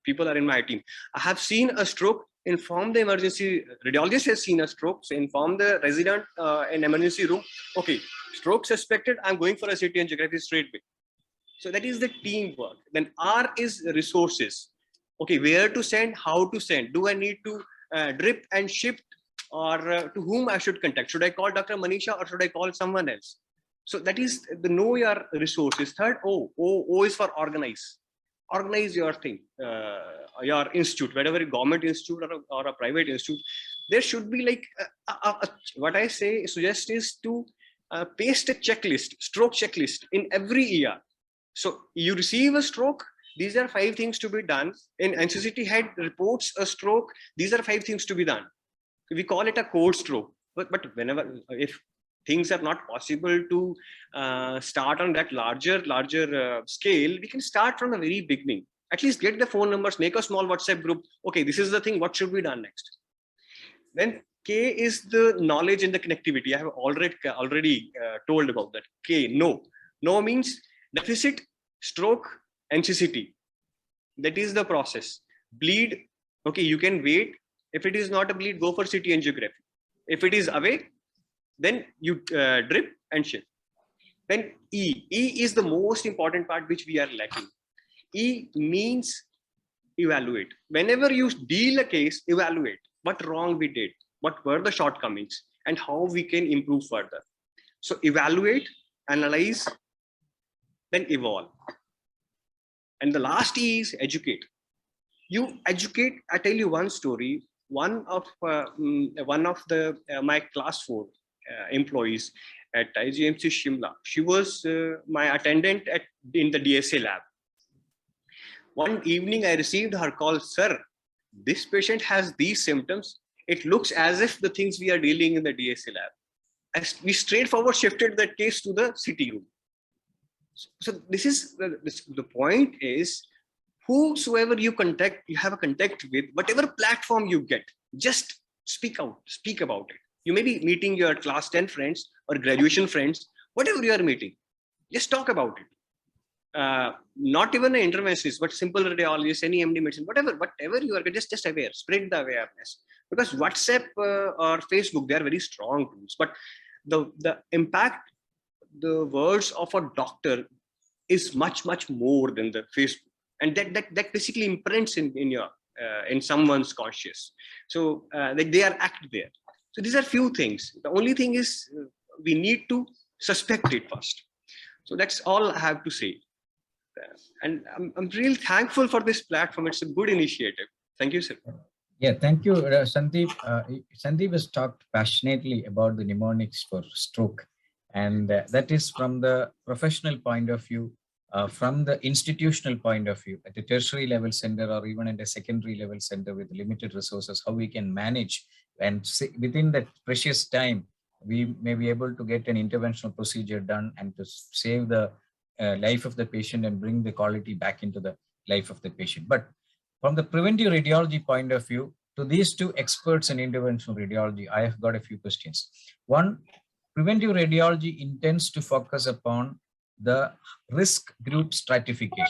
people are in my team. I have seen a stroke, inform the emergency radiologist has seen a stroke, so inform the resident in emergency room. Okay, stroke suspected, I'm going for a CT angiography straight away. So that is the teamwork. Then R is resources. Okay, where to send, how to send. Do I need to drip and shift, or to whom I should contact? Should I call Dr. Manisha or should I call someone else? So that is the know your resources. Third, O is for organize. Organize your thing, your institute, whatever government institute or a private institute. There should be like what I suggest is to paste a checklist, stroke checklist in every ER. So you receive a stroke, these are 5 things to be done. In NCCT head reports a stroke, these are 5 things to be done. We call it a code stroke. But whenever, if things are not possible to start on that larger scale, we can start from the very beginning. At least get the phone numbers, make a small WhatsApp group. Okay, this is the thing, what should be done next? Then K is the knowledge and the connectivity. I have already told about that. K, no. No means deficit, stroke, NCCT. That is the process. Bleed, okay, you can wait. If it is not a bleed, go for CT angiography. If it is away, then you drip and shift. Then E. E is the most important part which we are lacking. E means evaluate. Whenever you deal a case, evaluate what wrong we did, what were the shortcomings, and how we can improve further. So evaluate, analyze, then evolve. And the last E is educate. You educate. I tell you one story. One of my class 4 employees at IGMC Shimla. She was my attendant in the DSA lab. One evening I received her call, sir, this patient has these symptoms. It looks as if the things we are dealing in the DSA lab. As we straightforward shifted that case to the CT room. So this is the point is, whosoever you have a contact with, whatever platform you get, just speak out, speak about it. You may be meeting your class 10 friends or graduation friends, whatever you are meeting, just talk about it. Not even an interventionist, but simple radiologist, any MD medicine, whatever you are, just aware, spread the awareness. Because WhatsApp or Facebook, they are very strong tools, but the impact, the words of a doctor is much more than the Facebook, and that basically imprints in your in someone's conscious. So like they are active there. So these are few things. The only thing is we need to suspect it first. So that's all I have to say. And I'm really thankful for this platform. It's a good initiative. Thank you, sir. Yeah, thank you, Sandeep. Sandeep has talked passionately about the mnemonics for stroke, and that is from the professional point of view, from the institutional point of view, at the tertiary level center or even at a secondary level center with limited resources, how we can manage and within that precious time, we may be able to get an interventional procedure done and to save the life of the patient and bring the quality back into the life of the patient. But from the preventive radiology point of view, to these two experts in interventional radiology, I have got a few questions. One, preventive radiology intends to focus upon the risk group stratification.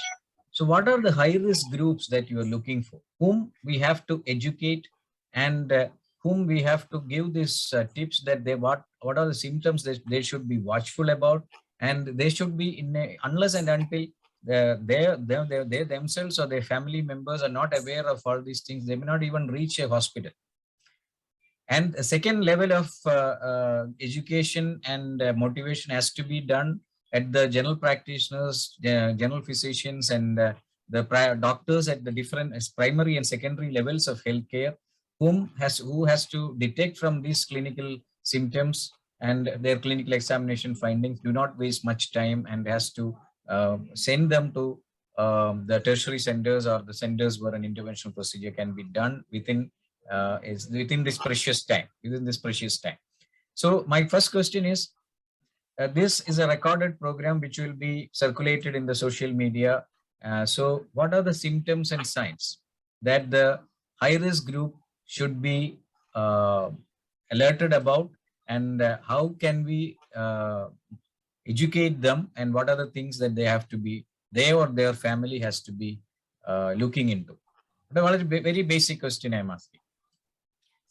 So what are the high risk groups that you are looking for, whom we have to educate and whom we have to give these tips that what are the symptoms that they should be watchful about, and they should be unless and until they themselves or their family members are not aware of all these things, they may not even reach a hospital. And a second level of education and motivation has to be done at the general practitioners, general physicians, and the doctors at the different primary and secondary levels of healthcare, who has to detect from these clinical symptoms and their clinical examination findings, do not waste much time, and has to send them to the tertiary centers or the centers where an interventional procedure can be done within within this precious time. So my first question is, this is a recorded program which will be circulated in the social media. So what are the symptoms and signs that the high-risk group should be alerted about, and how can we educate them, and what are the things that they or their family has to be looking into? What is a very basic question I'm asking.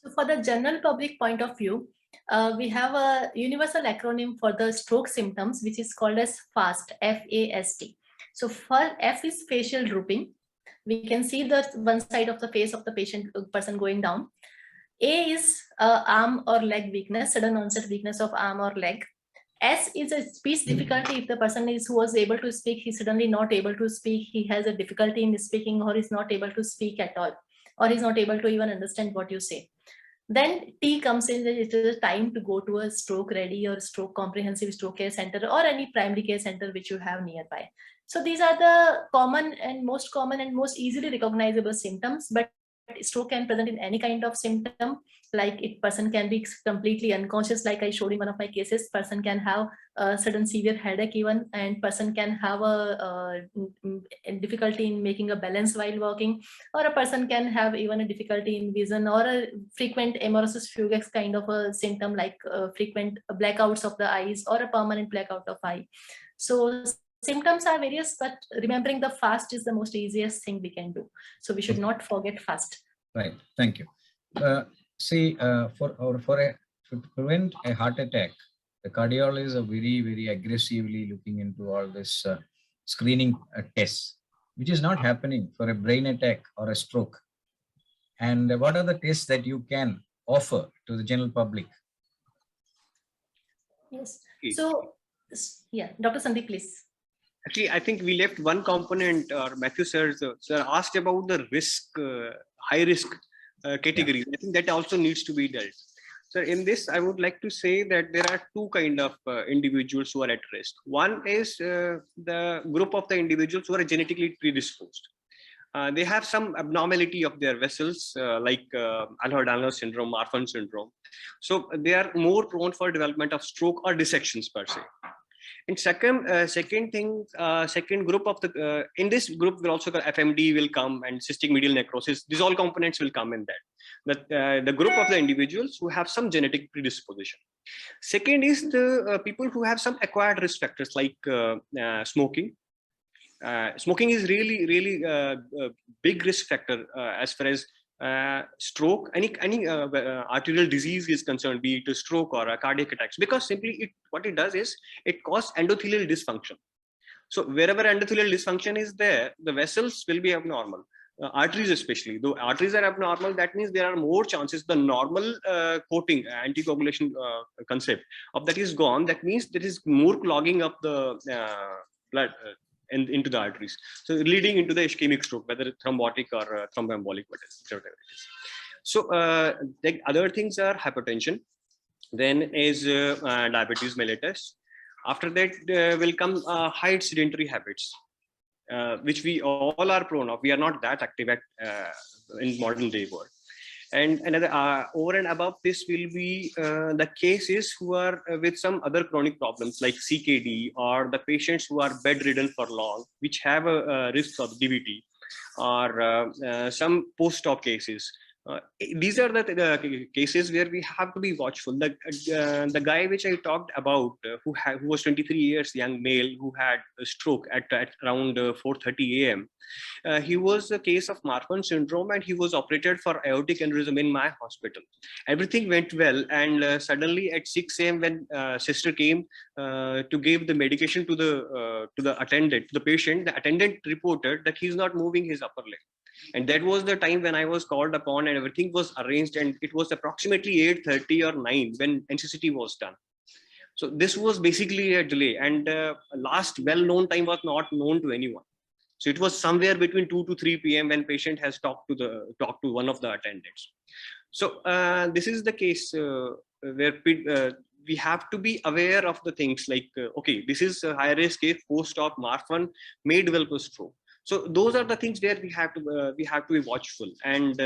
So for the general public point of view, we have a universal acronym for the stroke symptoms, which is called as FAST, F-A-S-T. So for F is facial drooping. We can see the one side of the face of the person going down. A is arm or leg weakness, sudden onset weakness of arm or leg. S is a speech difficulty. If the person who was able to speak, he's suddenly not able to speak, he has a difficulty in speaking, or is not able to speak at all, or is not able to even understand what you say. Then T comes in, it is a time to go to a stroke ready or stroke comprehensive stroke care center or any primary care center which you have nearby. So these are the common and most easily recognizable symptoms, but stroke can present in any kind of symptom. Like if person can be completely unconscious, like I showed in one of my cases, person can have a sudden severe headache even, and person can have a difficulty in making a balance while walking, or a person can have even a difficulty in vision, or a frequent amaurosis fugax kind of a symptom, like frequent blackouts of the eyes or a permanent blackout of eye. So symptoms are various, but remembering the FAST is the most easiest thing we can do. So we should not forget FAST. Right. Thank you. To prevent a heart attack, the cardiologists are very aggressively looking into all this screening tests, which is not happening for a brain attack or a stroke. And what are the tests that you can offer to the general public? Yes. So, yeah, Dr. Sandeep, please. Actually, I think we left one component, or Matthew sir asked about the risk, high risk categories. Yeah. I think that also needs to be dealt. So in this, I would like to say that there are two kind of individuals who are at risk. One is the group of the individuals who are genetically predisposed. They have some abnormality of their vessels, like Ehlers-Danlos syndrome, Marfan syndrome. So they are more prone for development of stroke or dissections per se. And second group of the in this group will also FMD will come, and cystic medial necrosis. These all components will come in that. the group of the individuals who have some genetic predisposition. Second is the people who have some acquired risk factors like smoking. Smoking is really big risk factor as far as stroke, any arterial disease is concerned, be it a stroke or a cardiac attacks, because simply what it does is it causes endothelial dysfunction. So wherever endothelial dysfunction is there, the vessels will be abnormal. Arteries especially, though arteries are abnormal, that means there are more chances the normal coating, anticoagulation concept of that is gone. That means there is more clogging up the blood into the arteries, so leading into the ischemic stroke, whether thrombotic or thromboembolic, whatever it is. So the other things are hypertension, then is diabetes mellitus. After that will come high sedentary habits, which we all are prone of. We are not that active at, in modern day world. And another over and above this will be the cases who are with some other chronic problems like CKD, or the patients who are bedridden for long, which have a risk of DVT, or some post-op cases. These are the cases where we have to be watchful. The guy which I talked about, who was 23 years young male, who had a stroke at around 4:30 a.m. He was a case of Marfan syndrome, and he was operated for aortic aneurysm in my hospital. Everything went well, and suddenly at 6 a.m. when sister came to give the medication to the attendant, the patient, the attendant reported that he's not moving his upper leg. And that was the time when I was called upon, and everything was arranged, and it was approximately 8:30 or 9 when NCCT was done. So this was basically a delay, and last well-known time was not known to anyone. So it was somewhere between 2 to 3 p.m. when patient has talked to one of the attendants. So this is the case where we have to be aware of the things like, okay, this is a high risk case, post-op Marfan may develop a stroke. So those are the things where we have to be watchful. And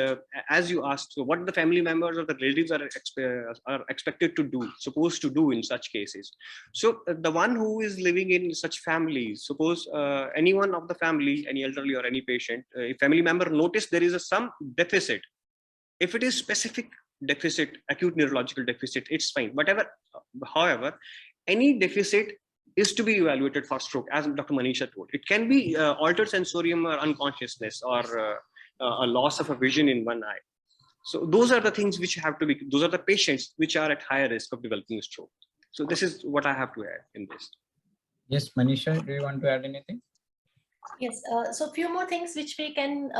as you asked, so what the family members or the relatives are expected to do, supposed to do in such cases. So the one who is living in such families, suppose anyone of the family, any elderly or any patient, if family member notice there is some deficit, if it is specific deficit, acute neurological deficit, it's fine. However, any deficit is to be evaluated for stroke, as Dr. Manisha told. It can be altered sensorium or unconsciousness, or a loss of a vision in one eye. So those are the things which have to be, those are the patients which are at higher risk of developing a stroke. So this is what I have to add in this. Yes, Manisha, do you want to add anything? Yes, so a few more things which we can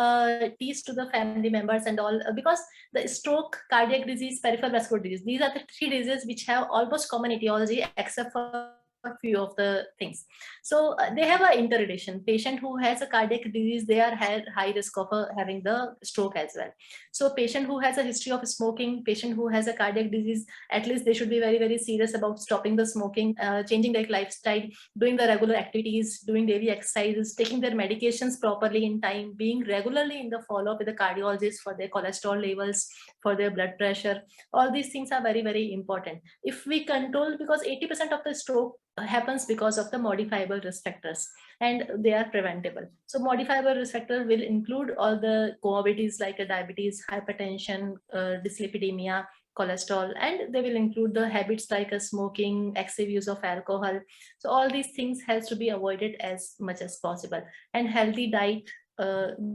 tease to the family members and all, because the stroke, cardiac disease, peripheral vascular disease, these are the three diseases which have almost common etiology except for a few of the things. So they have an interrelation. Patient who has a cardiac disease, they are high risk of having the stroke as well. So patient who has a history of smoking, patient who has a cardiac disease, at least they should be very, very serious about stopping the smoking, changing their lifestyle, doing the regular activities, doing daily exercises, taking their medications properly in time, being regularly in the follow-up with the cardiologist for their cholesterol levels, for their blood pressure. All these things are very, very important. If we control, because 80% of the stroke happens because of the modifiable risk factors, and they are preventable. So modifiable risk factor will include all the comorbidities like diabetes, hypertension, dyslipidemia, cholesterol, and they will include the habits like smoking, excessive use of alcohol. So all these things has to be avoided as much as possible. And healthy diet,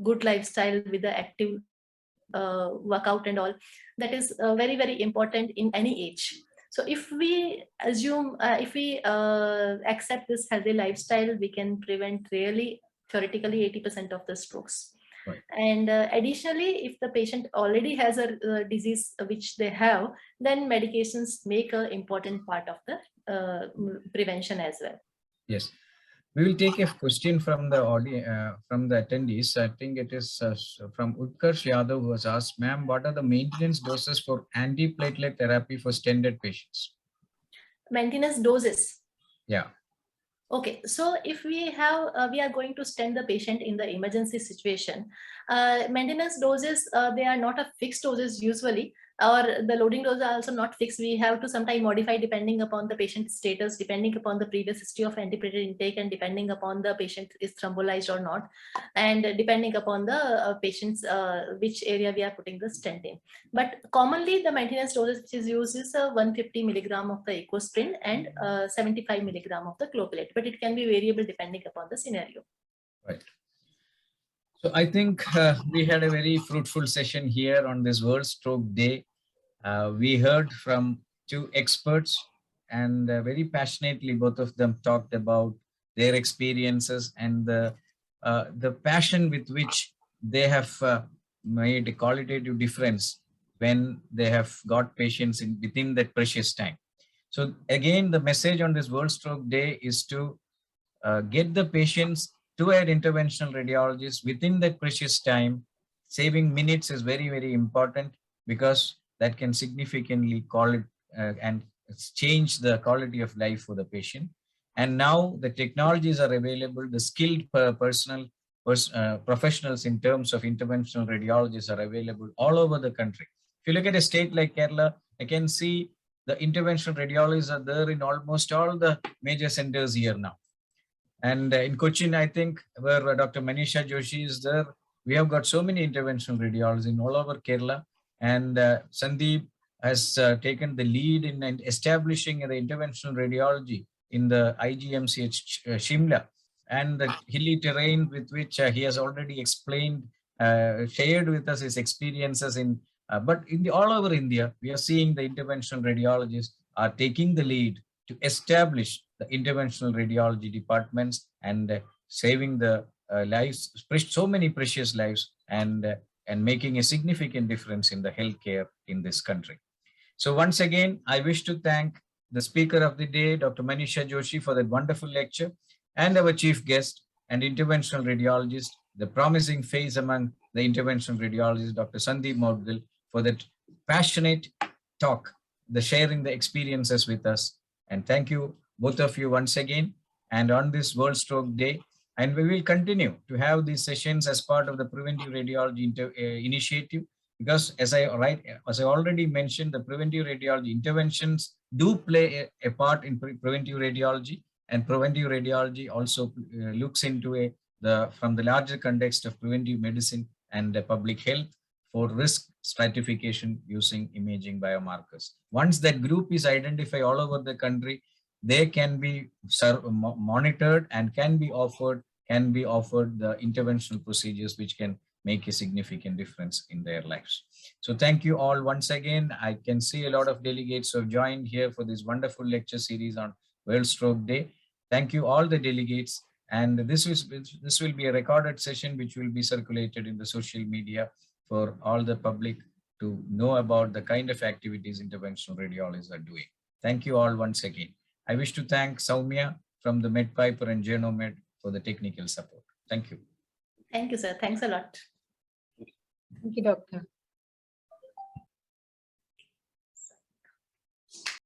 good lifestyle with the active workout and all, that is very, very important in any age. So if we assume, if we accept this healthy lifestyle, we can prevent really theoretically 80% of the strokes. Right. And additionally, if the patient already has a disease which they have, then medications make an important part of the prevention as well. Yes. We will take a question from the audience, from the attendees. I think it is from Utkarsh Yadav, who has asked, ma'am, what are the maintenance doses for antiplatelet therapy for stented patients? Maintenance doses? Yeah. Okay, so if we have, we are going to stent the patient in the emergency situation, maintenance doses, they are not a fixed doses usually. or the loading dose are also not fixed. We have to sometimes modify depending upon the patient status, depending upon the previous history of antiplatelet intake, and depending upon the patient is thrombolized or not, and depending upon the patient's which area we are putting the stent in. But commonly the maintenance dosage which is used is 150 milligram of the ecosprin and 75 milligram of the clopidogrel, but it can be variable depending upon the scenario. Right. So I think we had a very fruitful session here on this World Stroke Day. We heard from two experts, and very passionately both of them talked about their experiences and the passion with which they have made a qualitative difference when they have got patients within that precious time. So again, the message on this World Stroke Day is to get the patients to an interventional radiologist within that precious time. Saving minutes is very, very important, because that can significantly and change the quality of life for the patient. And now the technologies are available, the skilled professionals in terms of interventional radiologists are available all over the country. If you look at a state like Kerala, I can see the interventional radiologists are there in almost all the major centers here now. And in Cochin, I think, where Dr. Manisha Joshi is there, we have got so many interventional radiologists in all over Kerala. And Sandeep has taken the lead in establishing the interventional radiology in the IGMCH Shimla, and the hilly terrain with which he has already explained, shared with us his experiences in. But in all over India, we are seeing the interventional radiologists are taking the lead to establish the interventional radiology departments and saving the lives, so many precious lives, and making a significant difference in the healthcare in this country. So once again, I wish to thank the speaker of the day, Dr. Manisha Joshi, for that wonderful lecture, and our chief guest and interventional radiologist, the promising face among the interventional radiologists, Dr. Sandeep Moudgal, for that passionate talk, the sharing the experiences with us. And thank you, both of you, once again, and on this World Stroke Day. And we will continue to have these sessions as part of the Preventive Radiology Initiative, because as I already mentioned, the preventive radiology interventions do play a part in preventive radiology, and preventive radiology also looks into from the larger context of preventive medicine and public health for risk stratification using imaging biomarkers. Once that group is identified all over the country, they can be monitored and can be offered the interventional procedures which can make a significant difference in their lives. So thank you all once again. I can see a lot of delegates who have joined here for this wonderful lecture series on World Stroke Day. Thank you all the delegates. And this will be a recorded session which will be circulated in the social media for all the public to know about the kind of activities interventional radiologists are doing. Thank you all once again. I wish to thank Soumya from the MedPiper and Genomed for the technical support. Thank you. Thank you, sir. Thanks a lot. Thank you, Doctor.